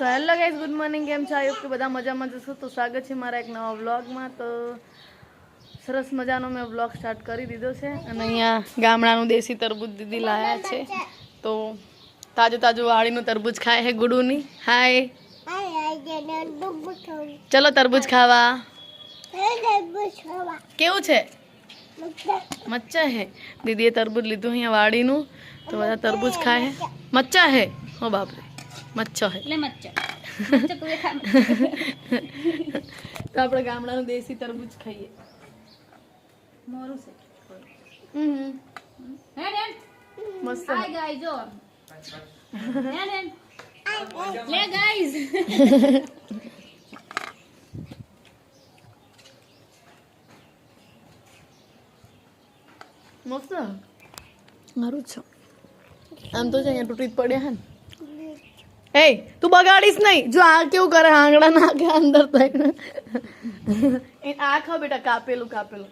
So hello guys, good morning. કેમ છો? આયુબ કે બધા મજામાં જશો તો સ્વાગત છે મારા એક નવા વ્લોગમાં. તો સરસ મજાનો મેં વ્લોગ સ્ટાર્ટ કરી દીધો છે અને અહીંયા ગામડાનું દેશી તરબૂચ દીદી લાયા છે. તો તાજું તાજું વાડીનું તરબૂચ ખાય છે ગુડુની. હાય, ચલો તરબૂચ ખાવા. કેવું છે? મચ્ચા હે. દીદીએ તરબૂચ લીધું અહીંયા વાડીનું, તો બધા તરબૂચ ખાય છે. મચ્ચા હે. ઓ બાપરે, મચ્છો હે. તો આપણે ગામડાનું દેશી તરબૂચ ખાઈએ. મોરું છે. મસ્ત. હાય ગાઈઝ, જો લે ગાઈઝ. મસ્ત મારું છે. આમ તો છે અહીંયા તૂટી જ પડ્યા હે ને. એ તું બગાડીશ નહીં. જો આ કેવું કરે, આંગળા નાખે અંદર થઈને. આ ખાવ બેટા, કાપેલું કાપેલું.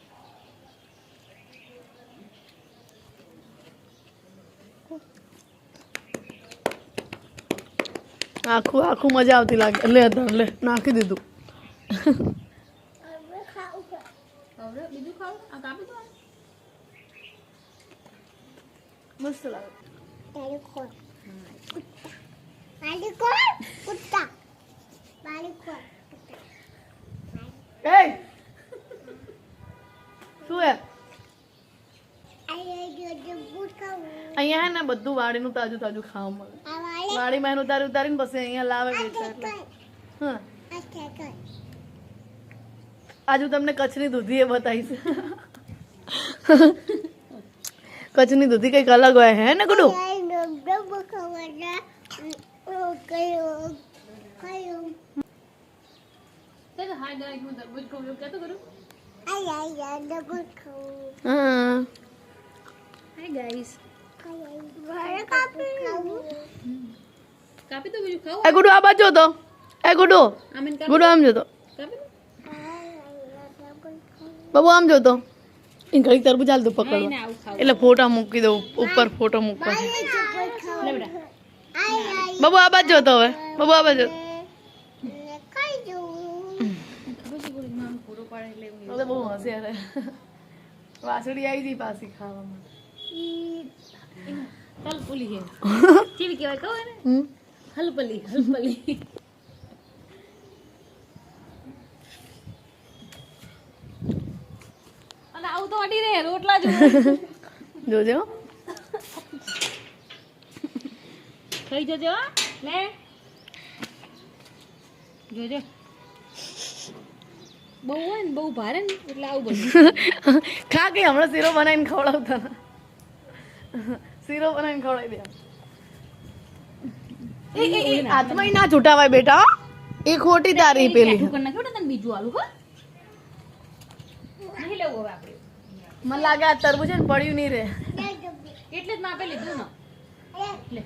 આખું આખું મજા આવતી લાગે. લે લે, નાખી દીધું. મસ્ત લાગે. શું હે અહીંયા હે ને બધું વાડીનું તાજું તાજું ખાવા મળે. વાડીમાં એનું ઉતારી ઉતારીને પછી અહીંયા લાવે વેચે. એટલે હા, આજુ તમને કચ્છની દૂધી એ બતાવીશ. કચ્છની દૂધી કઈક અલગ હોય હે ને ગુડુ? ગુડુ આ બાજુ તો. એ ગુડુ, ગુડુ આમ જોતો. બાબુ આમ જોતો. એ ઘડી તરબૂચ હાલ તું પકડવા, એટલે ફોટા મૂકી દઉં ઉપર. ફોટો મૂકવા. બાબુ આ બાજુ જોતો. હવે બાબુ આ બાજુ. બહુ હશે. અરે વાસળી આવી ગઈ પાછી ખાવા માટે. હલપલી હે. કેવી કહેવાય કહો ને? હલપલી, હલપલી. અને આવું તો અડી રે રોટલા જોજો. ખાઈ જજો લે. જોજો બહુ હોય ને, બહુ ભારે ને, એટલે આવું બધું ખા. કે હમણાં શીરો બનાવીને ખવડાવતા. શીરો બનાવીને ખવડાવી દે. હાથમાં ના છૂટાવાય બેટા, એ ખોટી તારી પેલી. બીજું આલુ મને લાગે આ તરબૂચ ને પડ્યું નહીં રે, એટલે જ માપે લીધું ને.